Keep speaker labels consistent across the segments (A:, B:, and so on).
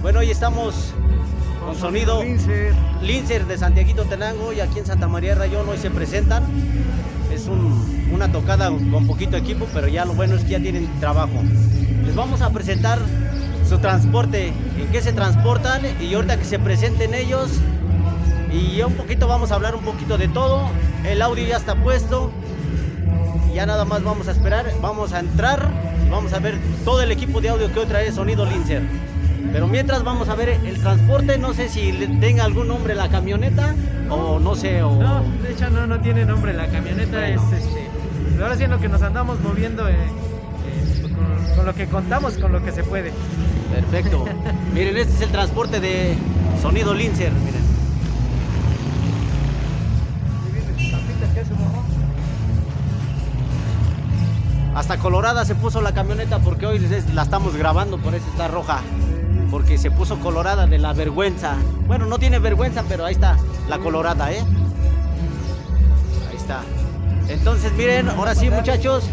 A: Bueno, hoy estamos con sonido Lincer de Santiaguito Tenango y aquí en Santa María de Rayón hoy se presentan. Es una tocada con poquito equipo, pero ya lo bueno es que ya tienen trabajo. Les vamos a presentar su transporte, en qué se transportan y ahorita que se presenten ellos. Y ya un poquito vamos a hablar un poquito de todo. El audio ya está puesto. Y ya nada más vamos a esperar, vamos a entrar y vamos a ver todo el equipo de audio que hoy trae Sonido Lincer. Pero mientras vamos a ver el transporte, no sé si tenga algún nombre la camioneta o no sé. O...
B: No, de hecho no tiene nombre la camioneta, bueno. Ahora sí en lo que nos andamos moviendo con lo que contamos, con lo que se puede.
A: Perfecto. Miren, este es el transporte de Sonido Lincer, miren. Hasta colorada se puso la camioneta porque hoy la estamos grabando, por eso está roja. Porque se puso colorada de la vergüenza. Bueno, no tiene vergüenza, pero ahí está la colorada, Ahí está. Entonces, miren, ahora sí, muchachos,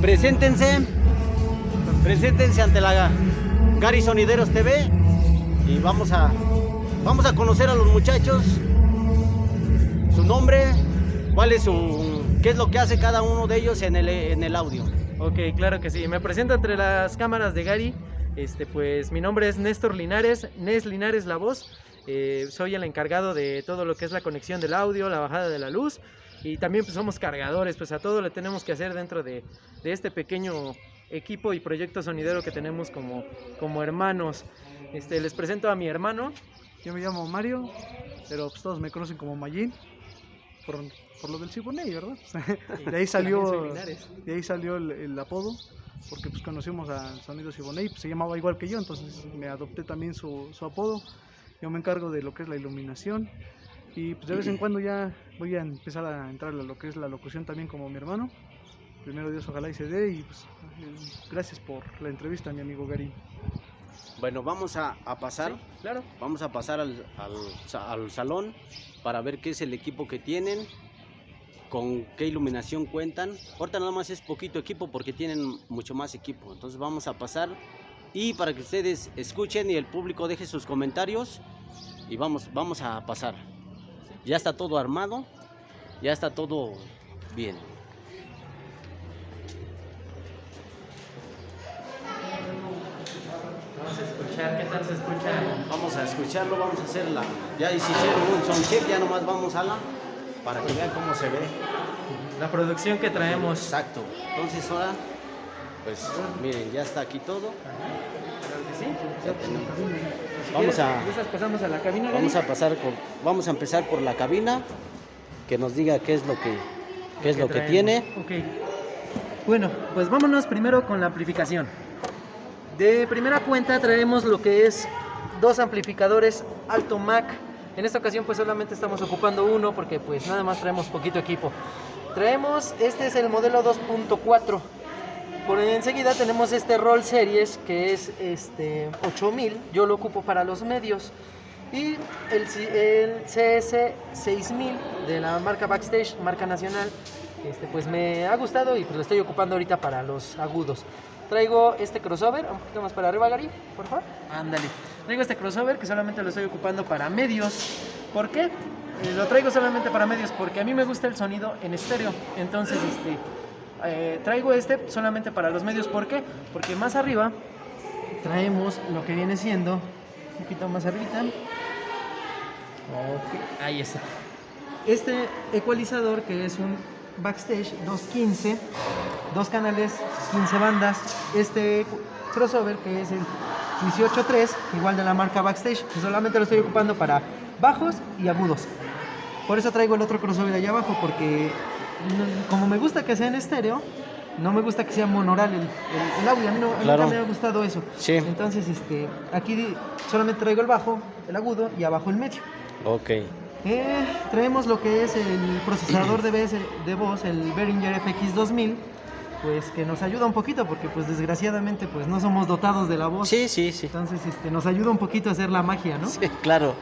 A: preséntense ante la Gary Sonideros TV y vamos a conocer a los muchachos, su nombre, qué es lo que hace cada uno de ellos en el audio.
B: Ok, claro que sí. Me presento entre las cámaras de Gary. Pues mi nombre es Néstor Linares, Nes Linares la voz. Soy el encargado de todo lo que es la conexión del audio, la bajada de la luz y también pues somos cargadores, pues a todo le tenemos que hacer dentro de este pequeño equipo y proyecto sonidero que tenemos como hermanos. Les presento a mi hermano.
C: Yo me llamo Mario, pero pues todos me conocen como Mayín por lo del Siboney, ¿verdad? De ahí salió el apodo, porque pues conocimos a Sonido Siboney, pues se llamaba igual que yo, entonces me adopté también su apodo. Yo me encargo de lo que es la iluminación y pues de vez en cuando ya voy a empezar a entrar a lo que es la locución también como mi hermano. Primero Dios, ojalá y se dé y pues gracias por la entrevista, mi amigo Gary.
A: Bueno, vamos a pasar,
B: sí, claro.
A: Vamos a pasar al salón para ver qué es el equipo que tienen, con qué iluminación cuentan. Ahorita nada más es poquito equipo porque tienen mucho más equipo, entonces vamos a pasar y para que ustedes escuchen y el público deje sus comentarios y vamos a pasar. Ya está todo armado, ya está todo bien.
B: Vamos a escuchar, ¿qué tal se escucha?
A: Vamos a escucharlo, vamos a hacer ya hicieron un soundcheck, ya nomás vamos para que vean cómo se ve.
B: La producción que traemos.
A: Exacto. Entonces ahora, pues miren, ya está aquí todo.
B: Claro que sí.
A: Ya tenemos.
B: Pasamos a la cabina.
A: Vamos a empezar por la cabina, que nos diga qué es lo que tiene.
B: Okay. Bueno, pues vámonos primero con la amplificación. De primera cuenta traemos lo que es 2 amplificadores Alto Mac. En esta ocasión pues solamente estamos ocupando uno porque pues nada más traemos poquito equipo. Este es el modelo 2.4. Por enseguida tenemos este Roll Series que es 8000, yo lo ocupo para los medios. Y el CS 6000 de la marca Backstage, marca nacional, pues me ha gustado y pues lo estoy ocupando ahorita para los agudos. Traigo este crossover, un poquito más para arriba, Gary, por favor. Ándale. Traigo este crossover que solamente lo estoy ocupando para medios. ¿Por qué? Lo traigo solamente para medios porque a mí me gusta el sonido en estéreo. Entonces, traigo solamente para los medios. ¿Por qué? Porque más arriba traemos lo que viene siendo, un poquito más arribita. Okay, ahí está. Este ecualizador que es un Backstage 215, 2 canales, 15 bandas. Este crossover que es el 18.3, igual de la marca Backstage, que solamente lo estoy ocupando para bajos y agudos. Por eso traigo el otro crossover allá abajo, porque como me gusta que sea en estéreo, no me gusta que sea monaural el audio. A mí nunca me ha gustado eso. Sí. Entonces aquí solamente traigo el bajo, el agudo y abajo el medio.
A: Ok.
B: Traemos lo que es el procesador de voz, el Behringer FX 2000, pues que nos ayuda un poquito porque pues desgraciadamente pues no somos dotados de la voz.
A: Sí.
B: Entonces nos ayuda un poquito a hacer la magia, ¿no?
A: Sí, claro.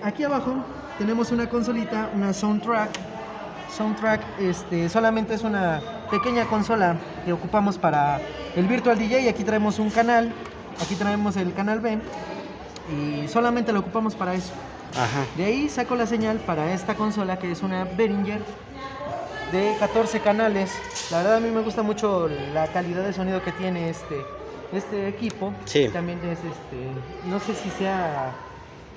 B: Aquí abajo tenemos una consolita, una Soundtrack. Solamente es una pequeña consola que ocupamos para el Virtual DJ. Aquí traemos un canal, aquí traemos el canal B y solamente lo ocupamos para eso.
A: Ajá.
B: De ahí saco la señal para esta consola, que es una Behringer de 14 canales. La verdad a mí me gusta mucho la calidad de sonido que tiene este equipo.
A: Sí.
B: También es no sé si sea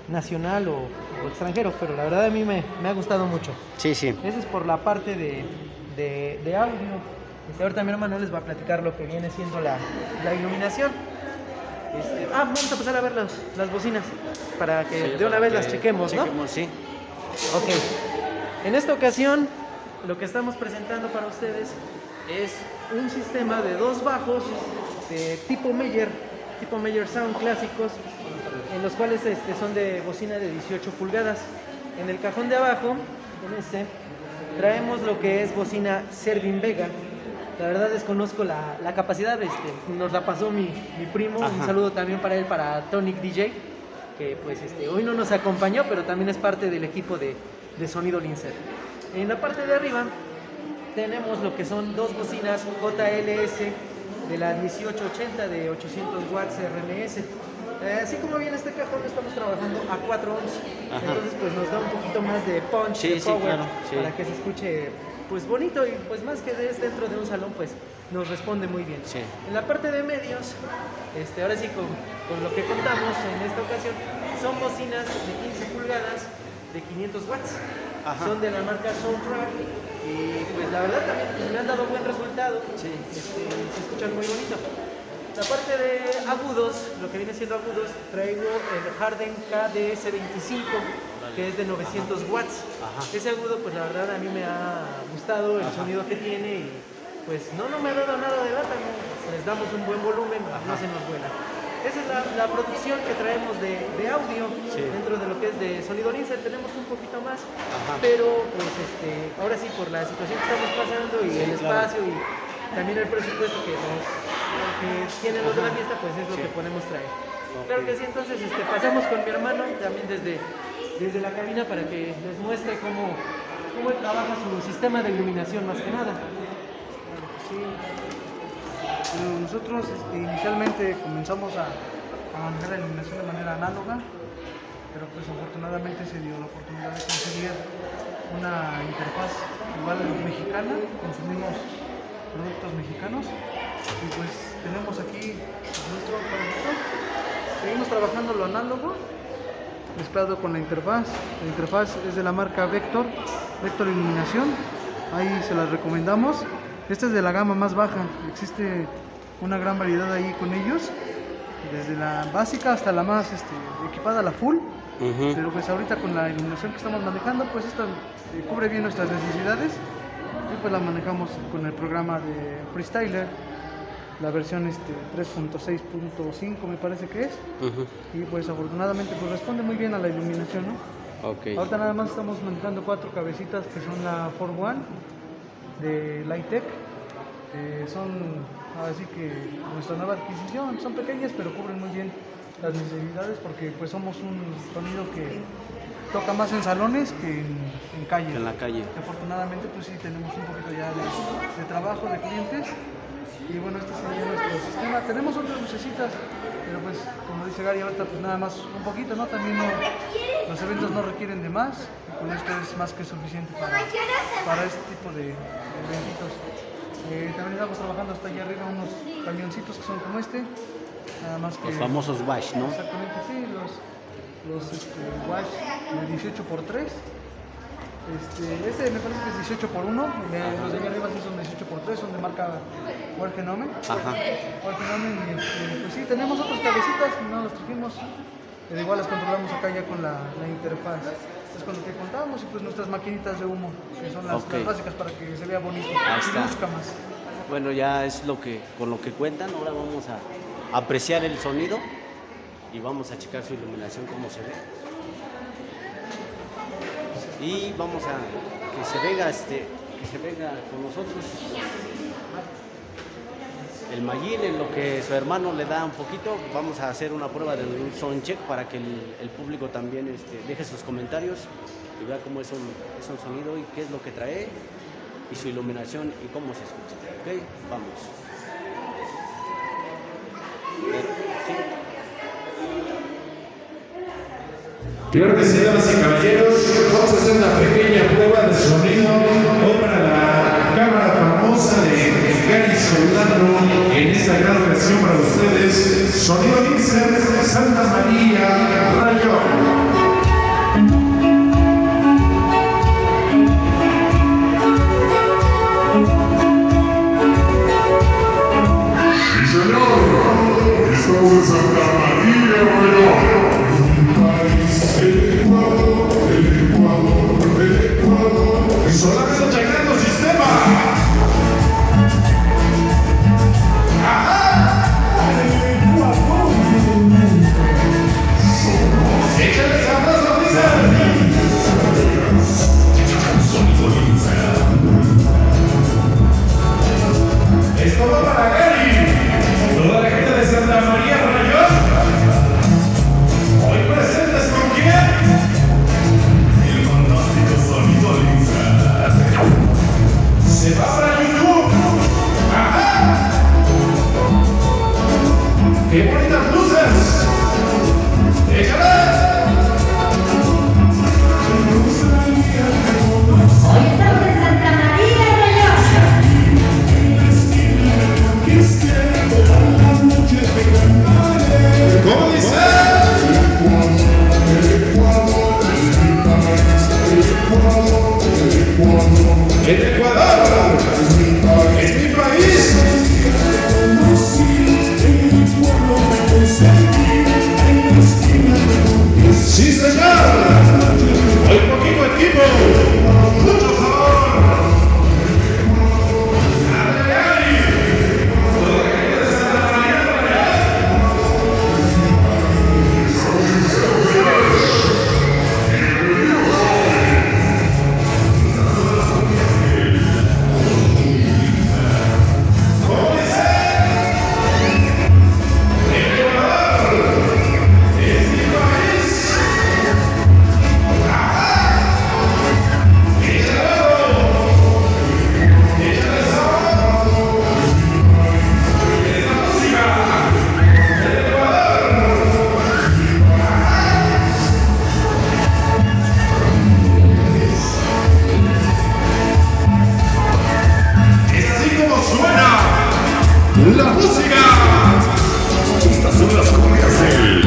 B: nacional o extranjero, pero la verdad a mí me ha gustado mucho.
A: Sí, sí.
B: Eso es por la parte de audio. Ahorita mi hermano les va a platicar lo que viene siendo la iluminación. Vamos a pasar a ver las bocinas para que
A: Sí,
B: de una
A: para
B: vez
A: que
B: las chequemos, ¿no?
A: Sí.
B: Ok. En esta ocasión, lo que estamos presentando para ustedes es un sistema de 2 bajos de tipo Meyer Sound clásicos, en los cuales son de bocina de 18 pulgadas. En el cajón de abajo, traemos lo que es bocina Servin Vega. La verdad desconozco la capacidad, nos la pasó mi primo.
A: Ajá.
B: Un saludo también para él, para Tonic DJ, que pues hoy no nos acompañó, pero también es parte del equipo de sonido Linzer. En la parte de arriba tenemos lo que son 2 bocinas JLS de la 1880 de 800 watts RMS. Así como viene este cajón, estamos trabajando a 4 ohms.
A: Ajá.
B: Entonces pues nos da un poquito más de punch,
A: Sí,
B: de
A: sí,
B: power,
A: claro, sí.
B: para que se escuche pues bonito, y pues más que dentro de un salón pues nos responde muy bien.
A: Sí.
B: En la parte de medios, ahora sí con lo que contamos en esta ocasión, son bocinas de 15 pulgadas de 500 watts.
A: Ajá.
B: Son de la marca Soundtrack y pues la verdad también pues, me han dado buen resultado.
A: Sí.
B: Se escuchan muy bonito. La parte de agudos, lo que viene siendo agudos, traigo el Harden KDS25, que es de 900 watts.
A: Ajá.
B: Ese agudo pues la verdad a mí me ha gustado el sonido que tiene, y pues no me ha dado nada de lata, ¿no? Les damos un buen volumen, no se nos vuela. Esa es la producción que traemos de audio.
A: Sí.
B: Dentro de lo que es de sonido Linzer tenemos un poquito más.
A: Ajá.
B: Pero pues ahora sí, por la situación que estamos pasando y
A: Sí,
B: el
A: claro.
B: espacio y también el presupuesto que tienen los de la fiesta, pues es lo
A: Sí.
B: que podemos traer.
A: Ok.
B: Claro que sí. Entonces pasamos con mi hermano también desde la cabina para que les muestre cómo él trabaja su sistema de iluminación, más que nada.
C: Sí. Bueno, nosotros inicialmente comenzamos a manejar la iluminación de manera análoga, pero pues afortunadamente se dio la oportunidad de conseguir una interfaz igual mexicana. Consumimos productos mexicanos y pues tenemos aquí nuestro producto. Seguimos trabajando lo análogo mezclado con la interfaz. La interfaz es de la marca Vector Iluminación, ahí se las recomendamos. Esta es de la gama más baja, existe una gran variedad ahí con ellos, desde la básica hasta la más equipada, la full.
A: Ujú.
C: Pero pues ahorita con la iluminación que estamos manejando, pues esta cubre bien nuestras necesidades, y pues la manejamos con el programa de Freestyler, la versión 3.6.5 me parece que es.
A: Ujú.
C: Y pues afortunadamente pues responde muy bien a la iluminación, ¿no?
A: Ok.
C: Ahorita nada más estamos manejando 4 cabecitas que son la 4-One de Lightech. Son así que nuestra nueva adquisición, son pequeñas pero cubren muy bien las necesidades, porque pues somos un sonido que toca más en salones que en calle.
A: En la calle.
C: Afortunadamente pues sí tenemos un poquito ya de trabajo de clientes, y bueno, este sería nuestro sistema. Tenemos otras lucecitas, pero pues como dice Gary ahorita pues nada más un poquito, ¿no? También los eventos no requieren de más, y con esto es más que suficiente para este tipo de eventitos. También estamos trabajando hasta allá arriba unos camioncitos que son como nada más que
A: Los famosos wash, ¿no?
C: exactamente, sí, los wash de 18x3. Me parece que es 18x1, los de allá arriba sí son 18x3, son de marca Wargenome.
A: Ajá.
C: Wargenome, y pues sí, tenemos otras cabecitas, no las trajimos, pero igual las controlamos acá ya con la interfaz. Es con lo que contamos, y pues nuestras maquinitas de humo, que son las
A: Ok.
C: básicas para que se vea bonito
A: Ahí
C: y
A: está.
C: luzca más.
A: Bueno, ya es con lo que cuentan. Ahora vamos a apreciar el sonido y vamos a checar su iluminación, cómo se ve. Y vamos a que se venga con nosotros el Mayín, en lo que su hermano le da un poquito. Vamos a hacer una prueba de un sound check para que el público también deje sus comentarios y vea cómo es un sonido y qué es lo que trae, y su iluminación y cómo se escucha. ¿Ok? Vamos. Sí.
D: Claro que sí, damas y caballeros, vamos a hacer una pequeña prueba de sonido para la cámara famosa de Gary Solano en esta gran ocasión para ustedes. Sonido Lincer, Santa María, Rayo. Solamente checando sistema. Ajá. Échale sabroso, esto va para Gary. Toda la gente de Santa María Rayón. Hoy presentes con quién? El fantástico sonido Lincer. Se va para YouTube. ¡Ajá! ¡Qué bonitas luces! ¡Échale!
E: Hoy estamos en Santa María Rayón.
D: ¿Cómo dice? El Ecuador es mi país. Sí, señor. Hoy poquito equipo. Mucho favor. Dale, Gary. Toda la gente de Santa María la música. Estas son las cumbias del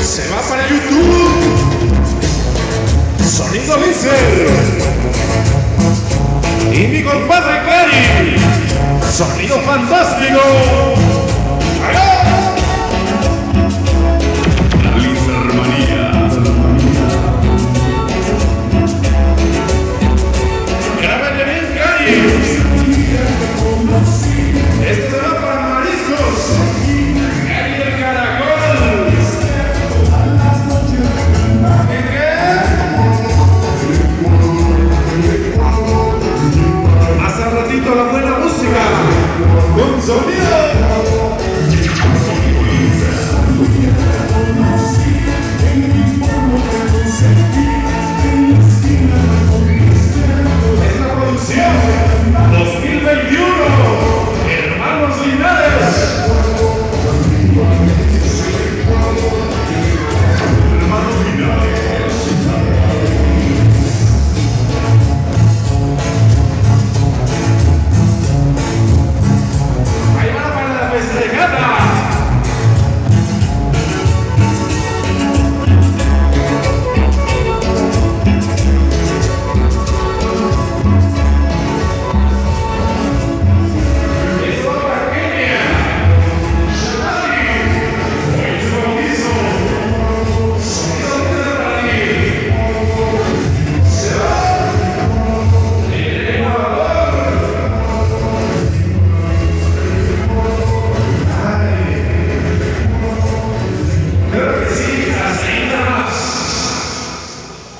D: se va para YouTube. Sonido Lincer. Y mi compadre Gary. Sonido fantástico. ¡Allá! La Lincer Manía. Grábate bien, Gary. Este se va para Mariscos. Gary del Caracol. ¿Qué? Hace ratito la buena música. Con sonido. Esta producción 2021, hermanos Linares. Hermanos Linares. Ahí va para la festejada.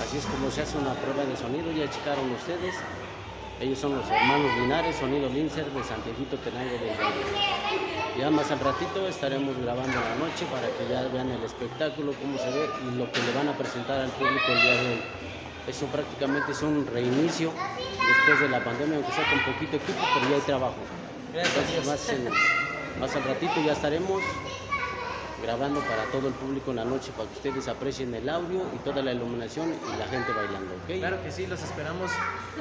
A: Así es como se hace una prueba de sonido, ya checaron ustedes. Ellos son los hermanos Linares, sonido Lincer de Santiaguito Tenango del Valle. Ya más al ratito estaremos grabando en la noche para que ya vean el espectáculo, cómo se ve y lo que le van a presentar al público el día de hoy. Eso prácticamente es un reinicio después de la pandemia, aunque sea con poquito equipo, pero ya hay trabajo.
B: Gracias a Dios.
A: Más al ratito ya estaremos grabando para todo el público en la noche para que ustedes aprecien el audio y toda la iluminación y la gente bailando, ¿ok?
B: Claro que sí, los esperamos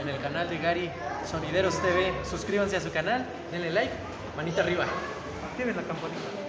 B: en el canal de Gary Sonideros TV. Suscríbanse a su canal, denle like, manita arriba.
C: Activen la campanita.